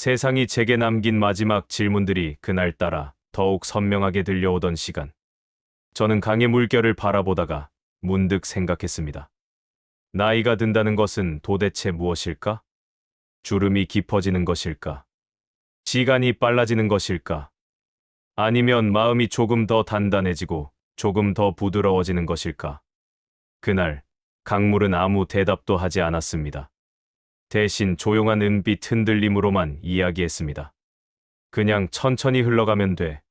세상이 제게 남긴 마지막 질문들이 그날따라 더욱 선명하게 들려오던 시간. 저는 강의 물결을 바라보다가 문득 생각했습니다. 나이가 든다는 것은 도대체 무엇일까? 주름이 깊어지는 것일까? 시간이 빨라지는 것일까? 아니면 마음이 조금 더 단단해지고 조금 더 부드러워지는 것일까? 그날 강물은 아무 대답도 하지 않았습니다. 대신 조용한 은빛 흔들림으로만 이야기했습니다. 그냥 천천히 흘러가면 돼.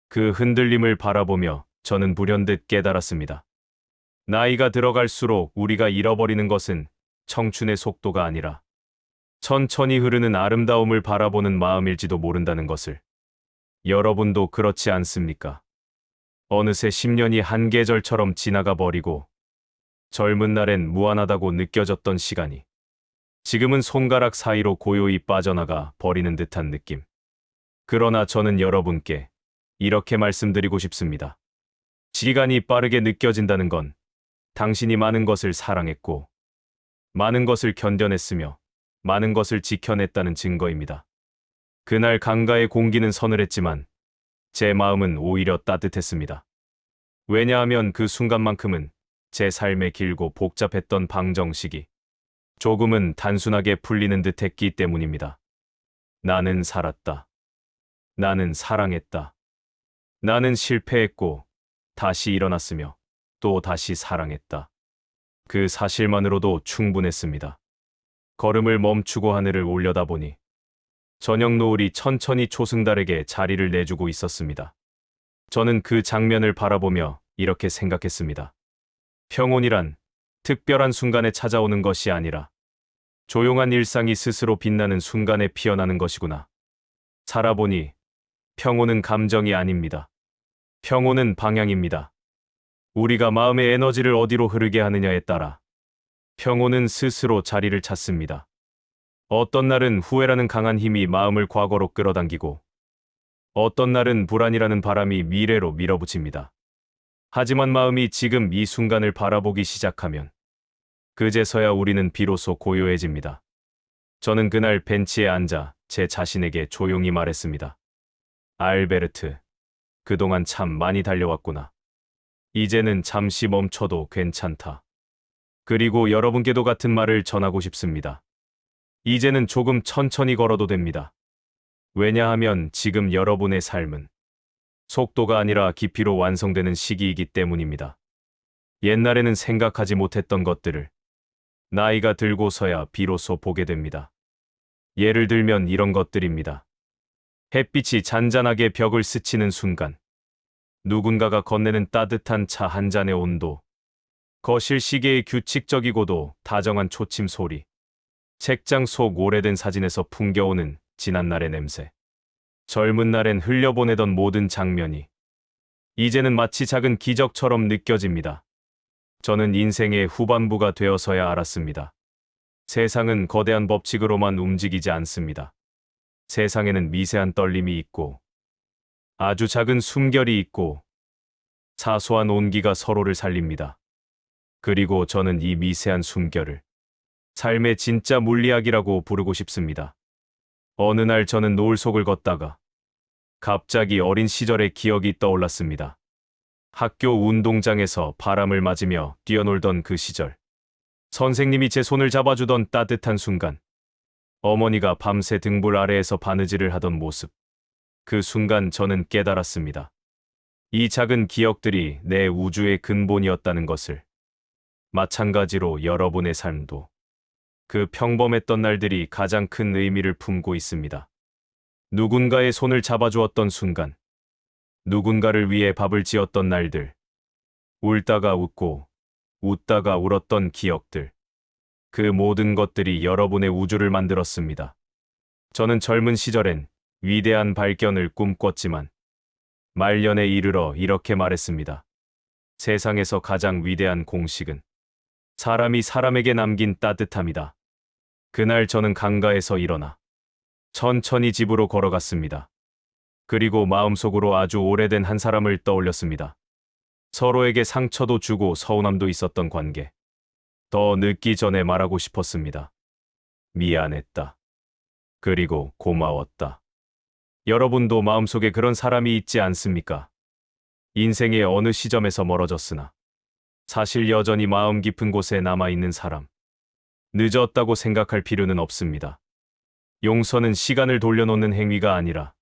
그 흔들림을 바라보며 저는 불현듯 깨달았습니다. 나이가 들어갈수록 우리가 잃어버리는 것은 청춘의 속도가 아니라 천천히 흐르는 아름다움을 바라보는 마음일지도 모른다는 것을. 여러분도 그렇지 않습니까? 어느새 10년이 한 계절처럼 지나가 버리고 젊은 날엔 무한하다고 느껴졌던 시간이 지금은 손가락 사이로 고요히 빠져나가 버리는 듯한 느낌. 그러나 저는 여러분께 이렇게 말씀드리고 싶습니다. 시간이 빠르게 느껴진다는 건 당신이 많은 것을 사랑했고 많은 것을 견뎌냈으며 많은 것을 지켜냈다는 증거입니다. 그날 강가의 공기는 서늘했지만 제 마음은 오히려 따뜻했습니다. 왜냐하면 그 순간만큼은 제 삶의 길고 복잡했던 방정식이 조금은 단순하게 풀리는 듯 했기 때문입니다. 나는 살았다. 나는 사랑했다. 나는 실패했고 다시 일어났으며 또 다시 사랑했다. 그 사실만으로도 충분했습니다. 걸음을 멈추고 하늘을 올려다보니 저녁 노을이 천천히 초승달에게 자리를 내주고 있었습니다. 저는 그 장면을 바라보며 이렇게 생각했습니다. 평온이란 특별한 순간에 찾아오는 것이 아니라 조용한 일상이 스스로 빛나는 순간에 피어나는 것이구나. 살아보니 평온은 감정이 아닙니다. 평온은 방향입니다. 우리가 마음의 에너지를 어디로 흐르게 하느냐에 따라 평온은 스스로 자리를 찾습니다. 어떤 날은 후회라는 강한 힘이 마음을 과거로 끌어당기고 어떤 날은 불안이라는 바람이 미래로 밀어붙입니다. 하지만 마음이 지금 이 순간을 바라보기 시작하면 그제서야 우리는 비로소 고요해집니다. 저는 그날 벤치에 앉아 제 자신에게 조용히 말했습니다. 알베르트, 그동안 참 많이 달려왔구나. 이제는 잠시 멈춰도 괜찮다. 그리고 여러분께도 같은 말을 전하고 싶습니다. 이제는 조금 천천히 걸어도 됩니다. 왜냐하면 지금 여러분의 삶은 속도가 아니라 깊이로 완성되는 시기이기 때문입니다. 옛날에는 생각하지 못했던 것들을 나이가 들고서야 비로소 보게 됩니다. 예를 들면 이런 것들입니다. 햇빛이 잔잔하게 벽을 스치는 순간, 누군가가 건네는 따뜻한 차 한 잔의 온도, 거실 시계의 규칙적이고도 다정한 초침 소리, 책장 속 오래된 사진에서 풍겨오는 지난날의 냄새, 젊은 날엔 흘려보내던 모든 장면이 이제는 마치 작은 기적처럼 느껴집니다. 저는 인생의 후반부가 되어서야 알았습니다. 세상은 거대한 법칙으로만 움직이지 않습니다. 세상에는 미세한 떨림이 있고 아주 작은 숨결이 있고 사소한 온기가 서로를 살립니다. 그리고 저는 이 미세한 숨결을 삶의 진짜 물리학이라고 부르고 싶습니다. 어느 날 저는 노을 속을 걷다가 갑자기 어린 시절의 기억이 떠올랐습니다. 학교 운동장에서 바람을 맞으며 뛰어놀던 그 시절. 선생님이 제 손을 잡아주던 따뜻한 순간. 어머니가 밤새 등불 아래에서 바느질을 하던 모습. 그 순간 저는 깨달았습니다. 이 작은 기억들이 내 우주의 근본이었다는 것을. 마찬가지로 여러분의 삶도 그 평범했던 날들이 가장 큰 의미를 품고 있습니다. 누군가의 손을 잡아주었던 순간, 누군가를 위해 밥을 지었던 날들, 울다가 웃고 웃다가 울었던 기억들, 그 모든 것들이 여러분의 우주를 만들었습니다. 저는 젊은 시절엔 위대한 발견을 꿈꿨지만 말년에 이르러 이렇게 말했습니다. 세상에서 가장 위대한 공식은 사람이 사람에게 남긴 따뜻함이다. 그날 저는 강가에서 일어나 천천히 집으로 걸어갔습니다. 그리고 마음속으로 아주 오래된 한 사람을 떠올렸습니다. 서로에게 상처도 주고 서운함도 있었던 관계. 더 늦기 전에 말하고 싶었습니다. 미안했다. 그리고 고마웠다. 여러분도 마음속에 그런 사람이 있지 않습니까? 인생의 어느 시점에서 멀어졌으나 사실 여전히 마음 깊은 곳에 남아있는 사람. 늦었다고 생각할 필요는 없습니다. 용서는 시간을 돌려놓는 행위가 아니라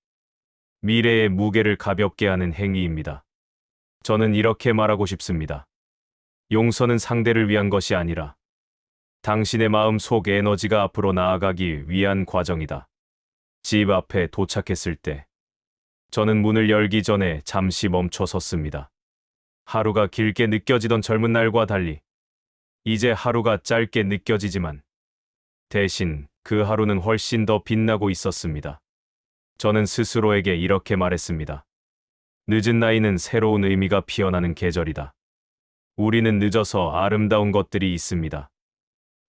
미래의 무게를 가볍게 하는 행위입니다. 저는 이렇게 말하고 싶습니다. 용서는 상대를 위한 것이 아니라 당신의 마음 속 에너지가 앞으로 나아가기 위한 과정이다. 집 앞에 도착했을 때 저는 문을 열기 전에 잠시 멈춰 섰습니다. 하루가 길게 느껴지던 젊은 날과 달리 이제 하루가 짧게 느껴지지만 대신 그 하루는 훨씬 더 빛나고 있었습니다. 저는 스스로에게 이렇게 말했습니다. 늦은 나이는 새로운 의미가 피어나는 계절이다. 우리는 늦어서 아름다운 것들이 있습니다.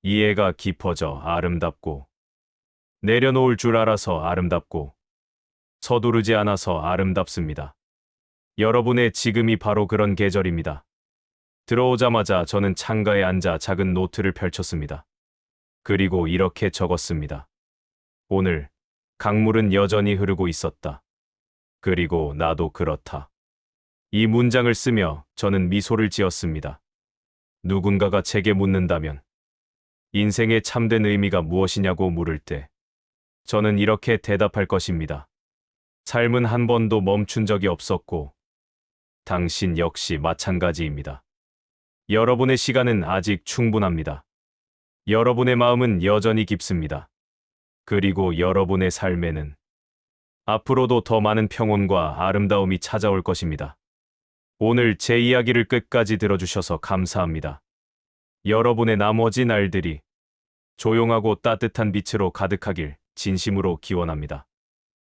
이해가 깊어져 아름답고, 내려놓을 줄 알아서 아름답고, 서두르지 않아서 아름답습니다. 여러분의 지금이 바로 그런 계절입니다. 들어오자마자 저는 창가에 앉아 작은 노트를 펼쳤습니다. 그리고 이렇게 적었습니다. 오늘 강물은 여전히 흐르고 있었다. 그리고 나도 그렇다. 이 문장을 쓰며 저는 미소를 지었습니다. 누군가가 제게 묻는다면 인생의 참된 의미가 무엇이냐고 물을 때 저는 이렇게 대답할 것입니다. 삶은 한 번도 멈춘 적이 없었고 당신 역시 마찬가지입니다. 여러분의 시간은 아직 충분합니다. 여러분의 마음은 여전히 깊습니다. 그리고 여러분의 삶에는 앞으로도 더 많은 평온과 아름다움이 찾아올 것입니다. 오늘 제 이야기를 끝까지 들어주셔서 감사합니다. 여러분의 나머지 날들이 조용하고 따뜻한 빛으로 가득하길 진심으로 기원합니다.